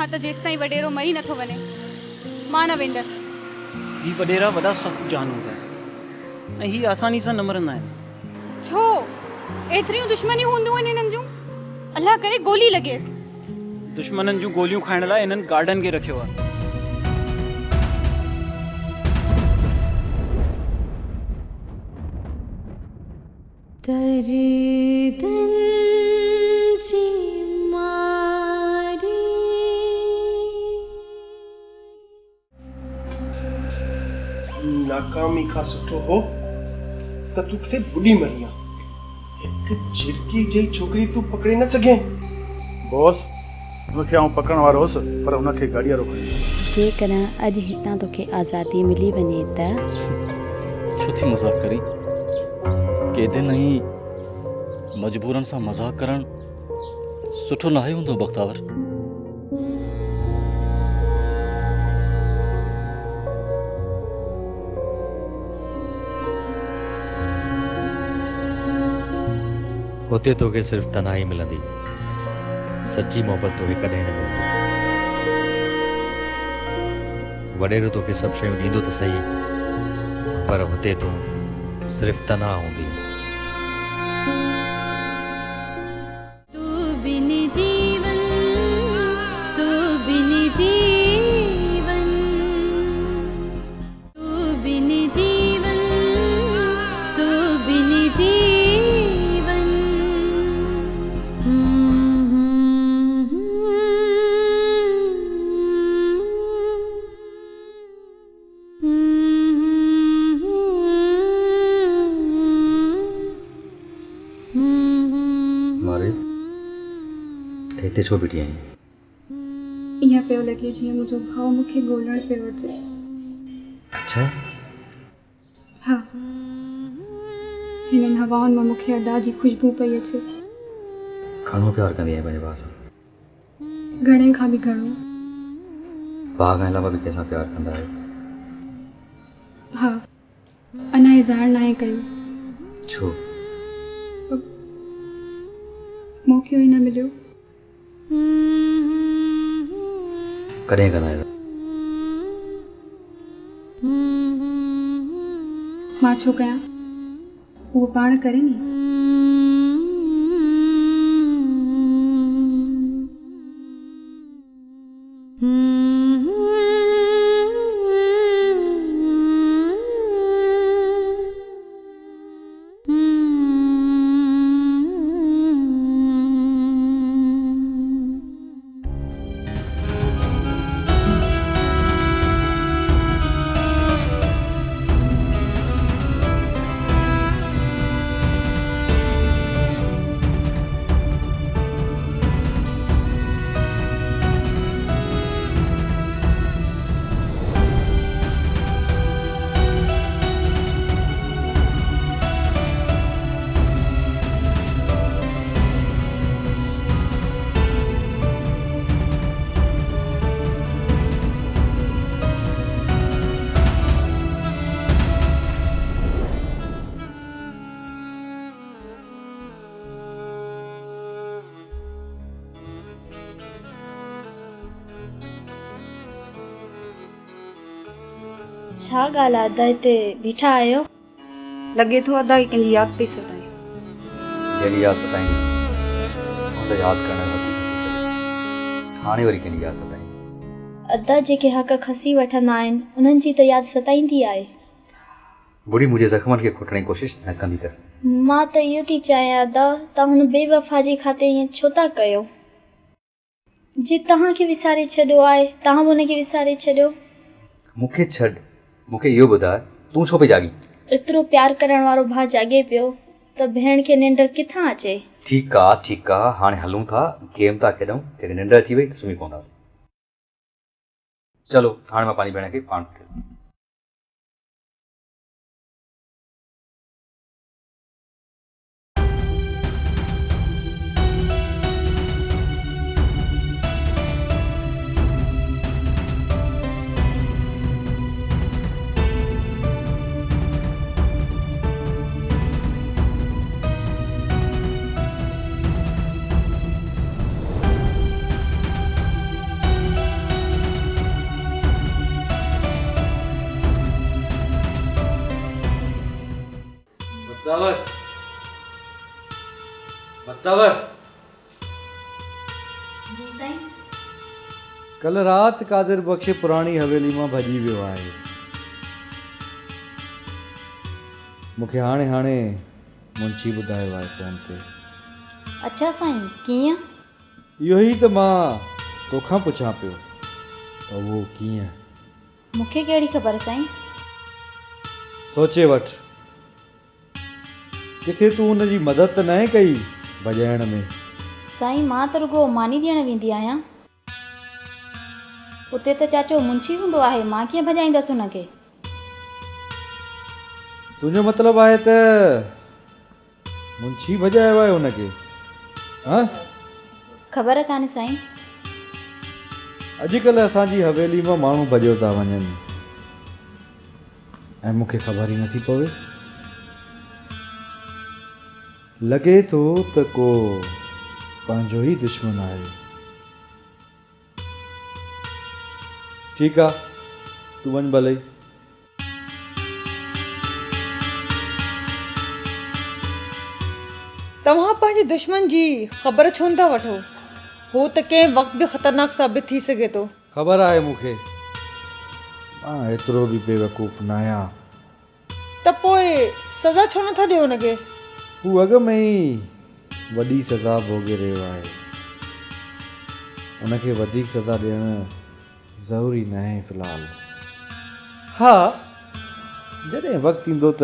खां त जेसिताईं वॾेरो मरी नथो वञे मां न वेंदसि। ही वॾेरा वॾा सख़्तु जान हूंदा आहिनि ऐं ही आसानी सां न मरंदा आहिनि। छो एतिरियूं दुश्मनियूं हूंदियूं आहिनि हिननि जूं? अल्लाह करे गोली लॻेसि। दुश्मननि जूं गोलियूं खाइण लाइ इन्हनि गार्डन खे रखियो आहे। नाकामी खां सुठो हो त तूं किथे बुॾी मरी आ। हिकु झिरकी जी छोकिरी तूं पकड़े न सघे। बॉस उनखे आउं पकड़ण वारो हुअसि पर उनखे गाॾीअ रोकणी। जेकॾहिं अॼु हितां तोखे आज़ादी मिली वञे त छो थी मज़ाक करी? केदिन ई मजबूरन सां मज़ाक करण सुठो न हूंदो बख़्तावर। हुते तोखे सिर्फ़ तन्हाई मिलंदी, सच्ची मोहबत तोखे कॾहिं न मिलंदी। वॾेरो तोखे सभु शयूं ॾींदो त सही, पर हुते तूं सिर्फ़ तन्हा हूंदी। हिते छो बीठी आहीं? ईअं पियो लॻे जीअं मुंहिंजो भाउ मूंखे ॻोल्हण पियो अचे। अच्छा? हा, हिननि हवाउनि मां मूंखे अदा जी ख़ुशबू पई अचे। घणो प्यार कंदी आहीं पंहिंजे भाउ सां? घणे खां बि घणो। भाउ खां अलावा बि कंहिंसां प्यार कंदा आहियो? हा, अञा इज़हार न आहे कयो। छो? मौक़ो ई न मिलियो। कॾहिं कंदा आहियो? मां छो कयां? उहो पाण करे नी। छा ॻाल्हि आहे, अदा हिते बीठा आहियो? लॻे थो अदा कंहिंजी यादि पई सताए। जहिड़ी यादि सताईंदी हुन यादि करण में वधीक खसी छॾी। हाणे वरी कंहिंजी यादि सताईंदी? अदा जेके हक़ खसी वठंदा आहिनि उन्हनि जी त यादि सताईंदी आहे। बुढ़ी मुंहिंजे ज़ख़्मनि खे खोटण जी कोशिशि न कंदी कर। मां त इहो थी चाहियां अदा, तव्हां हुन बेवफ़ा जी ख़ातिर ईअं छो था कयो? जे तव्हांखे विसारे छॾियो आहे तव्हां बि हुनखे विसारे छॾियो। मूंखे छॾ, मूंखे इहो ॿुधाए तूं छो पई जागी? एतिरो प्यार करण वारो भाउ जागे पियो त भेण खे निंड किथां अचे? ठीकु आहे, हाणे हलूं था, गेम था खेॾूं। जॾहिं निंड अची वई त सुम्ही पवंदासीं। चलो हाणे मां पंहिंजी भेण खे पाण तवर जी साईं। कल राति कादिर बख़्श पुराणी हवेली मां भॼी वियो आहे। मूंखे हाणे हाणे मुंशी ॿुधायो आहे फ़ोन ते। अच्छा साईं, कीअं? इहो ई त मां तोखां पुछां पियो त उहो कीअं। मूंखे कहिड़ी ख़बर साईं? सोचे वठि, किथे तूं हुनजी मदद त न कई भॼाइण में? साईं मां त रुॻो मानी ॾियणु वेंदी आहियां। उते त चाचो मुंशी हूंदो आहे, मां कीअं भॼाईंदसि हुनखे? तुंहिंजो मतिलबु आहे त मुंशी भॼायो आहे हुनखे? हा, ख़बर कान्हे साईं। अॼुकल्ह असांजी हवेली मां माण्हू भॼियो था वञनि ऐं मूंखे ख़बर ई नथी पवे। लॻे थो त को पंहिंजो ई दुश्मन आहे। ठीकु आहे, तूं वञ भले। तव्हां पंहिंजे दुश्मन जी ख़बर छो नथा वठो? हू त कंहिं वक़्तु बि ख़तरनाक साबित थी सघे थो। ख़बर आहे मूंखे, मां एतिरो बि बेवकूफ़ न आहियां। त पोइ सज़ा छो नथा ॾियो हुनखे? हू अॻ में ई वॾी सज़ा भोॻे रहियो आहे। उनखे वधीक सज़ा ॾियणु ज़रूरी न आहे फ़िलहालु। हा, जॾहिं वक़्तु ईंदो त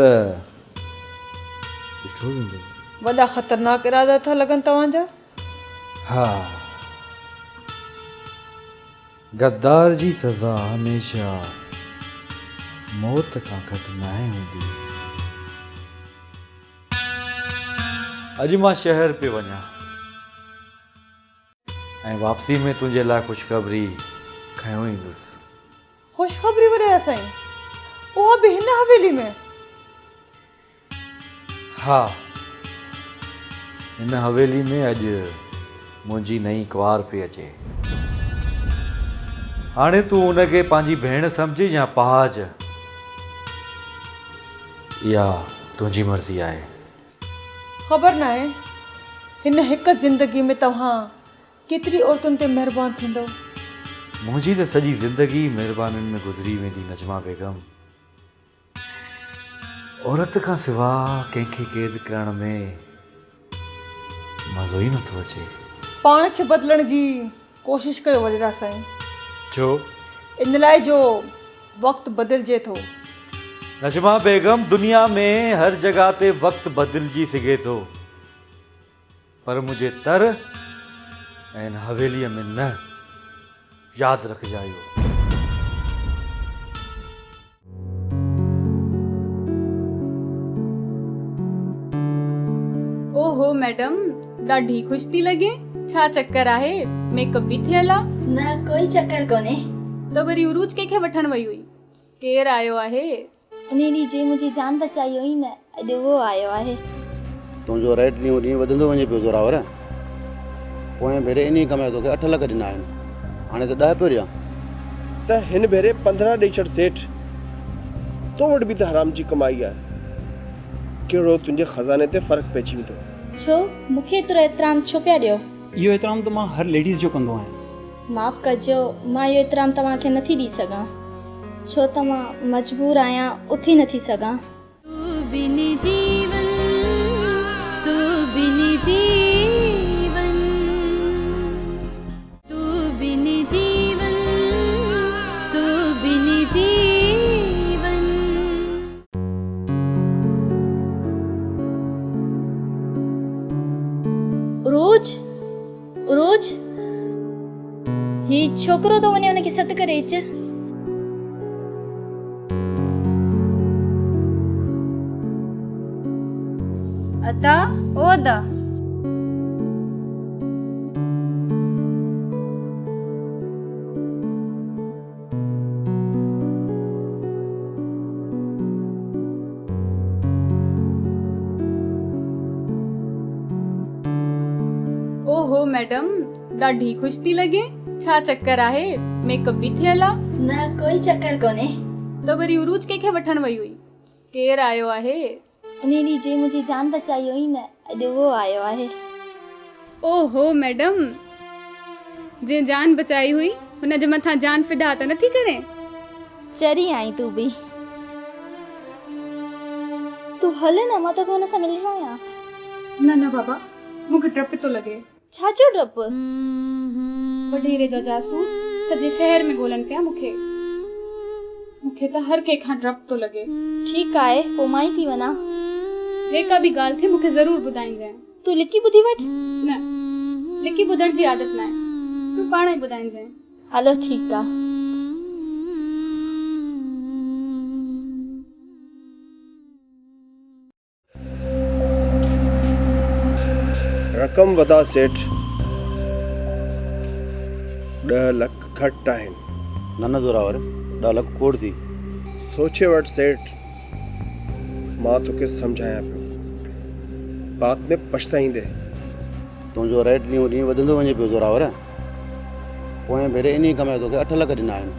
ॾिठो वेंदो। वॾा ख़तरनाक इरादा था लॻनि तव्हांजा। हा, गद्दार जी सज़ा हमेशह मौत खां घटि न हूंदी। अॼु मां शहर पे वञा ऐं वापसी में तुंहिंजे लाइ ख़ुशख़बरी खयों ईंदुसि। ख़ुशख़बरी वॾा साईं, उहा बि हिन हवेली में? हा, हिन हवेली में अॼु मुंहिंजी नई कुंवार पई अचे। हाणे तूं हुनखे पंहिंजी भेण सम्झ या पहाज, इहा तुंहिंजी मर्ज़ी आहे। ख़बर न आहे हिन हिकु ज़िंदगी में तव्हां केतिरी औरतुनि ते महिरबानी थींदव। मुंहिंजी त सॼी ज़िंदगी महिरबानियुनि में गुज़री वेंदी नजमा बेगम। औरत खां सिवा कंहिंखे क़ैद करण में मज़ो ई नथो अचे। पाण खे बदिलण जी कोशिश कयो वॾेरा साईं। छो? इन लाइ जो वक़्तु बदिलजे थो। नजमा बेगम, दुनिया में हर जगह ते वक़्तु बदिलजी सघे थो, पर मुंहिंजे तर ऐं हिन हवेलीअ में न। यादि रखजायो। ओहो मैडम, ॾाढी ख़ुशि थी लॻे। छा चक्कर आहे? मेकअप बि थियल आहे? न कोई चक्कर कोन्हे। त वरी उरूज कंहिंखे वठण वई हुई? केरु आयो आहे? उन ॾींहुं जे मुंहिंजी जान बचाई हुई न, अॼु उहो आयो आहे। तुंहिंजो रेट ॾींहों ॾींहुं वधंदो वञे पियो ज़ोरावर। पोइ भेरे इन कमाए तोखे 8 लख ॾिना आहिनि, हाणे त 10 पियो ॾियां। त हिन भेरे 15 ॾेई छॾ सेठ। तो वटि बि त हराम जी कमाई आहे। कहिड़ो तुंहिंजे ख़ज़ाने ते फ़र्क़ु पइजी वेंदो। छो मूंखे एतिरो एतिराम छो पिया ॾियो? इहो एतिराम त मां हर लेडीज़ जो कंदो आहियां। माफ़ु कजो, मां इहो एतिराम तव्हांखे नथी ॾेई सघां, छो त मां मजबूर आहियां, उथी नथी सघां। उरूज, ही छोकिरो तो वञे, हुनखे सॾु करे अच। अता, ओ अदा, ओहो मैडम, ॾाढी ख़ुशि थी लॻे। छा चक्कर आहे? मेकअप बि थियल आहे? न कोई चक्कर कोन्हे। त वरी उरूज कंहिंखे वठण वई हुई? केरु आयो आहे? उन ॾींहुं जे मुंहिंजी जान बचाई हुई न, अॼु उहो आयो आहे। ओहो मैडम, जे जान बचाई हुई हुन जे मथां जान फिदा त नथी करे। चरी आई तू भी। तू हले न, मां तो हुन सां मिलणो आहियां। न न बाबा, मूंखे डपु थो लॻे। छा जो डपु? वॾेरे जा जासूस सॼे शहर में ॻोल्हनि पिया मूंखे। मूंखे त हर कंहिं खां डपु थो लॻे। ठीकु आहे, पोइ मां ई थी वञा। जेका बि ॻाल्हि थिए मूंखे ज़रूरु ॿुधाइजांइ। तूं लिकी ॿुधी वठ। न, लिकी ॿुधण जी आदत न आहे, तूं पाण ई ॿुधाइजांइ। हलो ठीकु आहे। रक़म वधा सेठ, 10 लख घटि आहिनि। न ज़ोरावर, 10 लख खोड़ थी। सोचे वठ सेठ, मां तोखे सम्झायां पियो, बाद में पछताईंदे। तुंहिंजो रेट ॾींहों ॾींहुं वधंदो वञे पियो ज़ोरावर। पोइ भेरे इन कमाए तोखे 8 लख ॾिना आहिनि,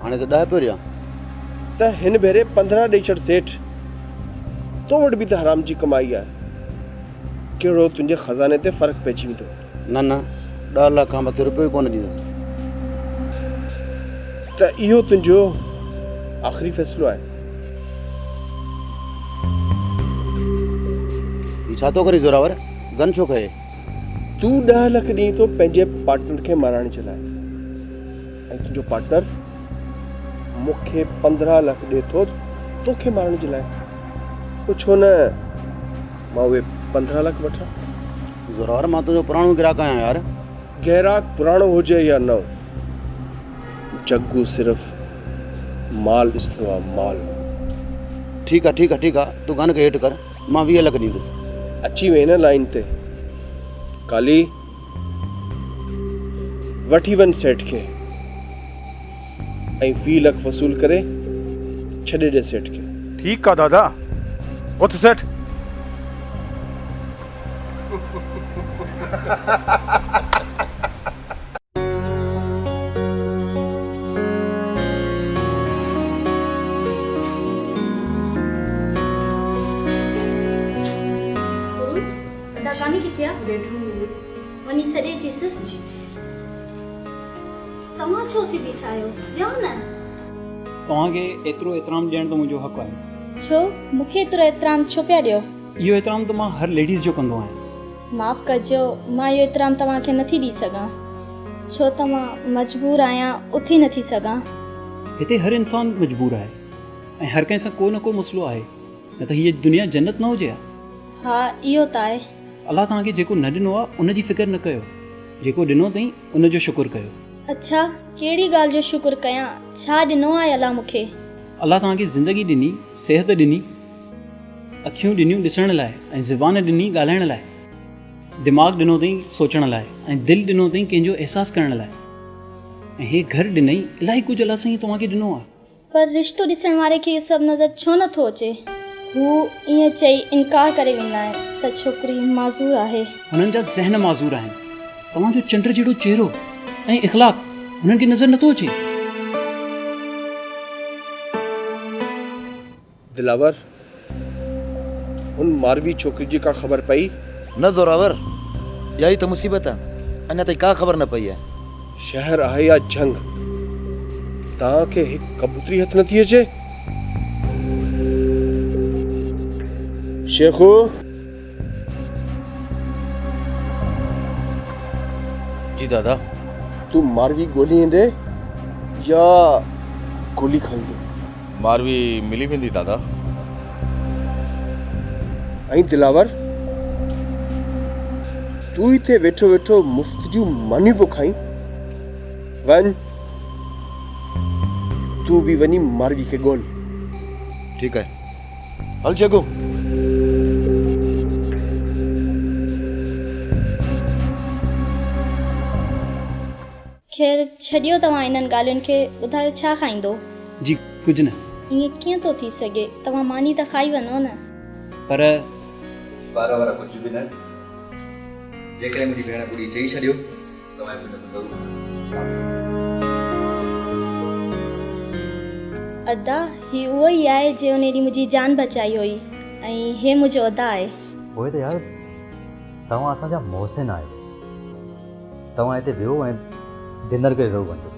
हाणे त 10 पियो ॾियां। त हिन भेरे 15 ॾेई छॾ सेठ। तो वटि बि त हराम जी कमाई आहे। कहिड़ो तुंहिंजे ख़ज़ाने ते फ़र्क़ु पइजी वेंदो। न 10 लख खां मथे रुपयो कोन ॾींदुसि। त इहो तुंहिंजो आख़िरी फ़ैसिलो आहे। ही छा थो करी ज़ोरावर? गन छो कहे? तूं 10 लख ॾीं थो पंहिंजे पार्टनर खे माराइण जे लाइ, ऐं तुंहिंजो पार्टनर मूंखे 15 लख ॾिए थो तोखे मारण जे लाइ। पोइ छो न मां उहे 15 लख वठां? ज़ोरावर, मां तुंहिंजो पुराणो ग्राहक आहियां यार। ग्राहक पुराणो हुजे या न, जग्गू सिर्फ़ माल ॾिसंदो आहे, माल। ठीकु आहे, तूं गन खे हेठि कर, मां 20 लख ॾींदुसि। अची वई न लाइन ते। काली, वठी वञ सेठ खे ऐं 20 लख वसूल करे छॾे ॾे सेठ खे। ठीकु आहे दादा, उथ सेठ। कान्हे किथे आहे? बेडरूम में। वञी सॾे अचीसि। तव्हां छो थी बीठा आहियो? वियो न। तव्हांखे एतिरो एतिराम ॾियण त मुंहिंजो हक़ आहे। छो? मूंखे एतिरो एतिराम छो पिया ॾियो? इहो एतिराम त मां हर लेडीज़ जो कंदो आहियां। माफ़ कजो, मां इहो एतिराम तव्हांखे नथी ॾेई सघां, छो त मां मजबूर आहियां, उथी नथी सघां। हिते हर इंसान मजबूर आहे ऐं हर कंहिं सां को न को मसइलो आहे, न त हीअ दुनिया जन्नत न हुजे। हा, इहो त आहे। अलाह तव्हांखे जेको न ॾिनो आहे उन जी फ़िक्र न कयो, जेको ॾिनो अथई उन जो शुक्र कयो। अच्छा, कहिड़ी ॻाल्हि जो शुक्र कयां? छा ॾिनो आहे अलाह मूंखे? अलाह तव्हांखे ज़िंदगी ॾिनी, सिहत ॾिनी, अखियूं ॾिनियूं ॾिसण लाइ, ऐं ज़ुबान ॾिनी ॻाल्हाइण लाइ, दिमाग़ ॾिनो अथई सोचण लाइ, ऐं दिलि ॾिनो अथई कंहिंजो अहसासु करण लाइ, ऐं हे घर ॾिनई। इलाही कुझु अलाह साईं तव्हांखे ॾिनो आहे। पर रिश्तो ॾिसण वारे खे इहो सभु नज़र छो नथो अचे? हू ईअं चई इनकार करे वेंदा आहिनि त छोकिरी माज़ूर आहे। हुननि जा ज़हन माज़ूर आहिनि। तव्हांजो चंड जहिड़ो चेहरो ऐं इख़लाक़ हुननि खे नज़र नथो अचे। दिलावर, उन मारवी छोकिरी जी का ख़बर पई? न ज़ोरावर, इहा ई त मुसीबत आहे, अञा ताईं का ख़बर न पई आहे। शहर आहे या जंग, तव्हांखे हिकु कबूतरी हथ नथी अचे? शेखू, जी दादा। तू मारवी गोली ईंदे या गोली खाईंदे? मारवी मिली वेंदी दादा। ऐं दिलावर, तू हिते वेठो वेठो मुफ़्त जूं मानियूं पियो खाई? वञ, तू बि वञी मारवी खे ॻोल्ह। ठीकु आहे, हल जगू। ख़ैर छॾियो तव्हां इन्हनि ॻाल्हियुनि खे। ॿुधायो छा खाईंदो? जी कुझु न। ईअं कीअं थो थी सघे? तव्हां मानी त खाई वञो न। पर वारा कुझु बि न। जेकॾहिं मुंहिंजी भेण ॿुड़ी चई छॾियो तव्हां ज़रूरु। अदा, ही उहो ई आहे जे उन ॾींहुं मुंहिंजी जान बचाई हुई, ऐं हे मुंहिंजो अदा आहे। पोइ त यार तव्हां असांजा मोहसिन आहियो, तव्हां हिते वियो ऐं डिनर करे ज़रूरु वञो।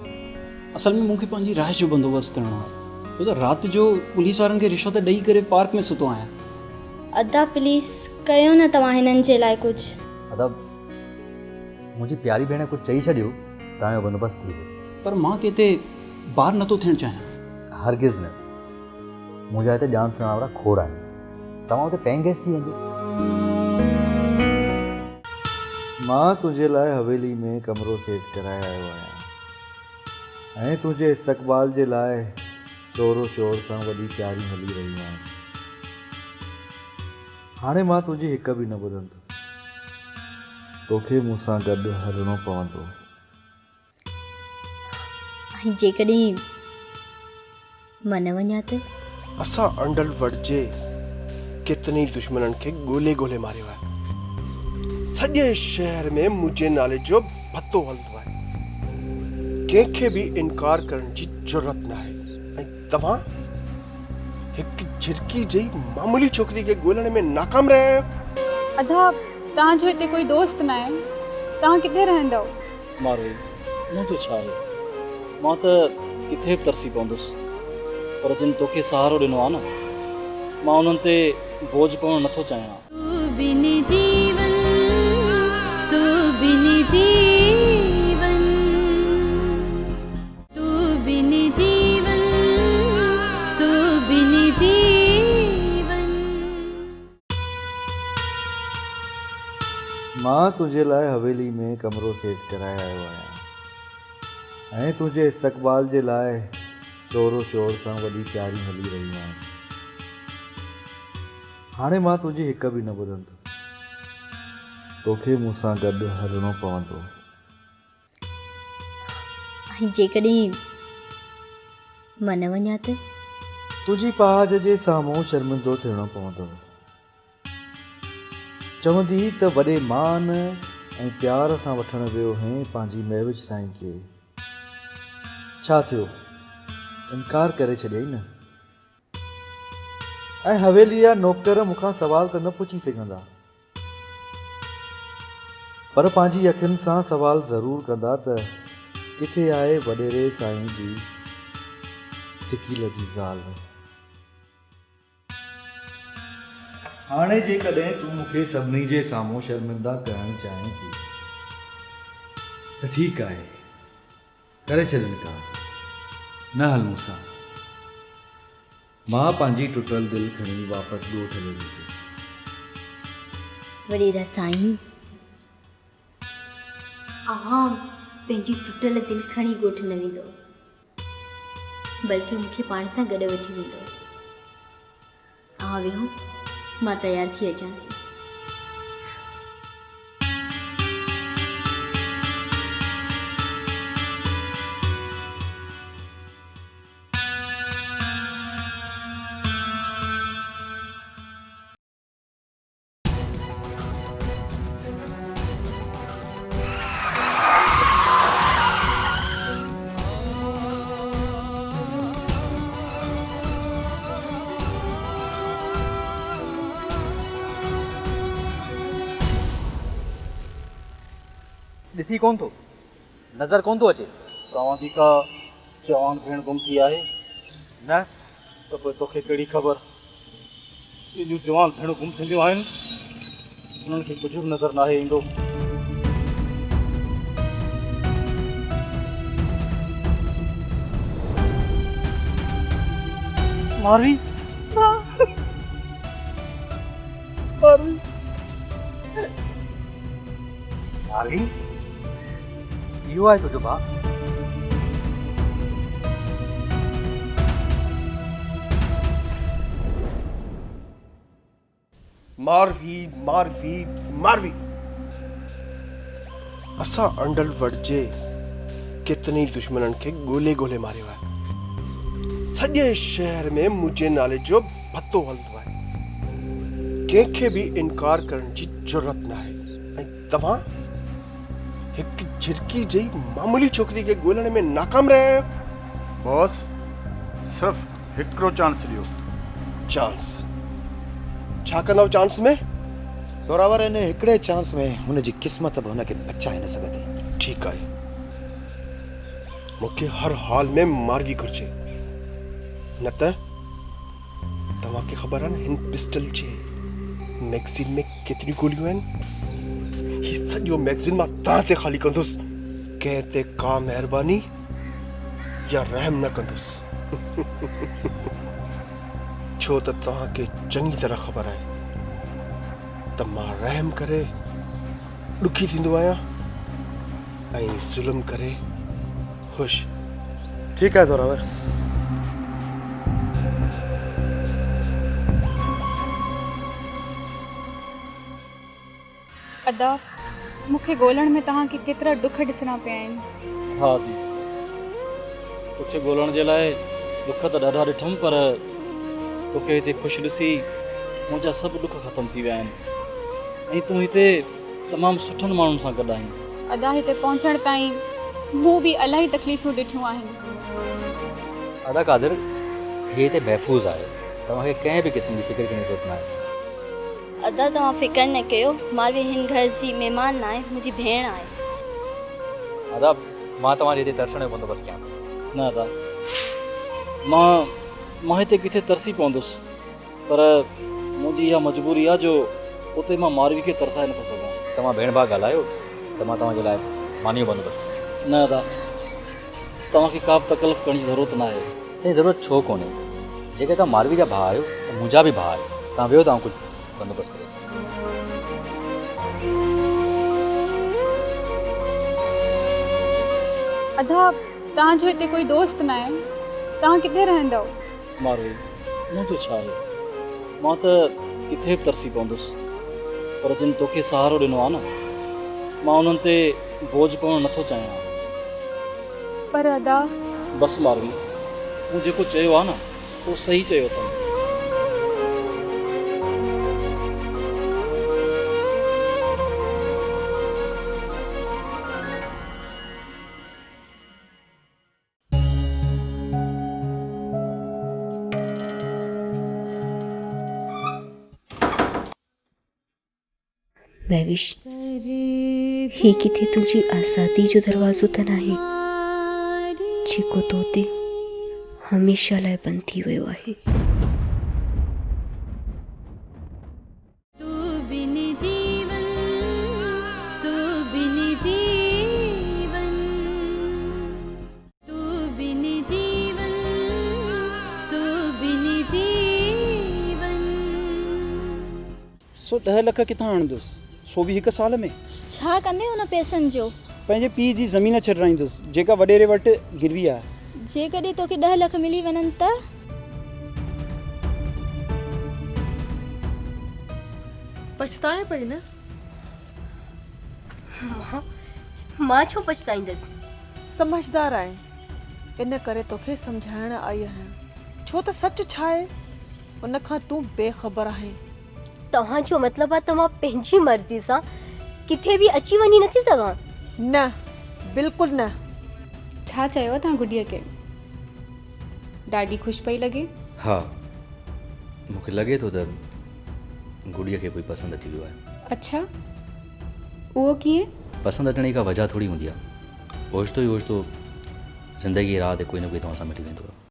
असल में मूंखे पंहिंजी राह जो बंदोबस्तु करिणो आहे, छो त राति जो पुलिस वारनि खे रिश्वत ॾेई करे पार्क में सुतो आहियां। अदा प्लीज़ कयो न तव्हां हिननि जे लाइ कुझु। अदा मुंहिंजी प्यारी भेण कुझु चई छॾियो, तव्हांजो बंदोबस्तु थी वियो। पर मां किथे ॿार नथो थियणु चाहियां। हरगिज़ न, मुंहिंजा हिते ॼाण सुञाण वारा खोड़ आहिनि, तव्हां हुते पेइंग गेस्ट थी वञो। मां तुंहिंजे लाइ हवेली में कमरो सेट कराए आयो आहियां ऐं तुंहिंजे इस्तक़बाल जे लाइ शोरो शोर सां वॾी तयारियूं हली रहियूं आहिनि। हाणे मां तुंहिंजी हिक बि न ॿुधंदुसि, तोखे मूंसां गॾु हलणो पवंदो। ऐं जेकॾहिं मां न वञा त? असां अंडल वटजे कितने दुश्मननि खे ॻोल्हे ॻोल्हे मारियो आहे। सॼे शहर में मुंहिंजे नाले जो भत्तो हलंदो आहे, कंहिंखे बि इनकार करण जी ज़रूरत न आहे। ऐं तव्हां हिकु झिरकी जई मामूली छोकिरी खे ॻोल्हण में नाकाम रहिया आहियो। अदा तव्हांजो हिते कोई दोस्त न आहे, तव्हां किथे रहंदव? मारो मुंहिंजो छा आहे, मां त किथे बि तरसी पवंदुसि, पर जिन तोखे सहारो ॾिनो आहे न, मां उन्हनि ते बोझ पवणु नथो चाहियां। मां तुंहिंजे लाइ हवेली में कमरो सेट कराए आयो आहियां ऐं तुंहिंजे इस्तक़बाल जे लाइ शोरो शोर सां वॾी तयारियूं हली रहियूं आहिनि। हाणे मां तुंहिंजी हिक बि न ॿुधंदुसि, तोखे मूंसां गॾु हलणो पवंदो। ऐं जेकॾहिं मां न वञा त? तुंहिंजी पहाज जे साम्हूं शर्मिंदो थियणो पवंदो। चवंदी त वॾे मान ऐं प्यार सां वठणु वियो हैं पंहिंजी महविश साईं खे। छा थियो, इनकार करे छॾियई न? ऐं हवेली जा नौकर मूंखां सवाल त न पुछी सघंदा, पर पंहिंजी अखियुनि सां सवाल ज़रूरु कंदा त किथे आहे वॾेरे साईं जी सिकी लधी ज़ाल। हाणे जेकॾहिं तूं मूंखे सभिनी जे साम्हूं शर्मिंदा करणु चाहीं थी त ठीकु आहे, करे छॾ इनकार, न हल मूंसां। मां पंहिंजी टुटल दिलि खणी वापसि ॻोठ हली वेंदुसि। वॾेरा साईं, अव्हां पंहिंजी टुटल दिलि खणी ॻोठ न वेंदो, बल्कि मूंखे पाण सां गॾु वठी वेंदो। वेहो, मां तयार थी अचां थी। ॾिसी कोन थो, नज़र कोन थो अचे तव्हांजी का जवान भेण गुम थी आहे न? त पोइ तोखे कहिड़ी ख़बर, जूं जवान भेणूं गुम थींदियूं आहिनि उन्हनि खे कुझु बि नज़र न आहे ईंदो। मारवी मारवी इहो आहे तुंहिंजो भाउ? मारवी मारवी मारवी असां अंडल वटजे कितने दुश्मननि खे ॻोल्हे ॻोल्हे मारियो आहे। सॼे शहर में मुंहिंजे नाले जो भत्तो हलंदो आहे, कंहिंखे बि इनकार करण जी ज़रूरत न आहे। ऐं तव्हां हिकु झिरकी जई मामूली छोकिरी खे ॻोल्हण में नाकाम रहिया आहियो। बॉस, सिर्फ़ हिकिड़ो चांस ॾियो। चांस? छा कंदव चांस में? ज़ोरावर इन हिकिड़े चांस में हुनजी क़िस्मत बि हुनखे बचाए न सघंदी। ठीकु आहे, मूंखे हर हाल में मारवी घुरिजे, न त तव्हांखे ख़बर आहे न हिन पिस्टल जे मैगज़ीन में केतिरी गोलियूं आहिनि। ही सॼो मैगज़ीन मां तव्हां ते ख़ाली कंदुसि, कंहिं ते का महिरबानी या रहम न कंदुसि। छो त तव्हांखे चङी तरह ख़बर आहे त मां रहम करे ॾुखी थींदो आहियां ऐं ज़ुल्म करे ख़ुशि। ठीकु आहे ज़ोरावर। अदा, मूंखे ॻोल्हण में तव्हांखे केतिरा ॾुख ॾिसणा पिया आहिनि। हाँ दी, तोखे ॻोल्हण जे लाइ ॾुख त ॾाढा ॾिठमि, पर तोखे हिते ख़ुशि ॾिसी मुंहिंजा सभु ॾुख ख़तमु थी विया आहिनि ऐं तूं हिते तमामु सुठनि माण्हुनि सां गॾु आहीं। अदा, हिते पहुचण ताईं मूं बि इलाही तकलीफ़ूं ॾिठियूं आहिनि। अदा कादिर, हे हिते महफ़ूज़ आहे, तव्हांखे कंहिं बि क़िस्म जी फिक्र करण जी ज़रूरत न आहे। अदा तव्हां फ़िकर न कयो, मारवी हिन घर जी महिमान न आहे, मुंहिंजी भेण आहे। अदा, मां तव्हांजे हिते दर्शन जो बंदोबस्तु कयां थो। न अदा, मां हिते किथे तरसी पवंदुसि, पर मुंहिंजी इहा मजबूरी आहे जो उते मां मारवी खे तरसाए नथो सघां। तव्हां भेण भाउ ॻाल्हायो त मां तव्हांजे लाइ मानी जो बंदोबस्तु कयां। न अदा, तव्हांखे का बि तकलीफ़ करण जी ज़रूरत न आहे। साईं, ज़रूरत छो कोन्हे, जेके तव्हां मारवी जा भाउ आहियो त मुंहिंजा बि भाउ आहियो। तव्हां वियो, तव्हां कुझु बंदोबस्तु कयो। अदा, तव्हांजो हिते कोई दोस्त न आहे, तव्हां किथे रहंदव? मारवी, मुंहिंजो छा आहे, मां त किथे बि तरसी पवंदुसि, पर जिन तोखे सहारो ॾिनो आहे न, मां उन्हनि ते बोझ पवणु नथो चाहियां। पर अदा, बसि मारवी, मूं जेको चयो आहे न, उहो सही चयो अथई। महविश, ही किथे तुंहिंजी आज़ादी जो दरवाज़ो त नाहे जेको तो ते हमेशह लाइ बंदि थी वियो आहे। सो 10 लख किथां आणंदुसि, सो बि हिकु साल में। छा कंदे हुन पैसनि जो? पंहिंजे पीउ जी ज़मीन छॾाईंदुसि जेका वॾेरे वटि गिरवी आहे। जेकॾहिं तोखे 10 लख मिली वञनि त? पछताए पई न? मां छो पछताईंदसि? समझदार आहे, इन करे तोखे सम्झाइण आई आहियां, छो त सच छा आहे उन खां तूं बेख़बर आहे। तव्हांजो मतिलबु आहे त मां पंहिंजी मर्ज़ी सां किथे बि अची वञी नथी सघां? न, बिल्कुलु न। छा चयो तव्हां गुॾीअ खे? ॾाढी ख़ुशि पई लॻे। हाँ, मूंखे लॻे थो त गुड़िया खे कोई पसंदि अची वियो आहे। अच्छा, उहो कीअं? पसंदि अचण जी का वजह थोरी हूंदी आहे, ओचितो ई ओचितो ज़िंदगी राह ते कोई न कोई तव्हां सां मिली वेंदो आहे।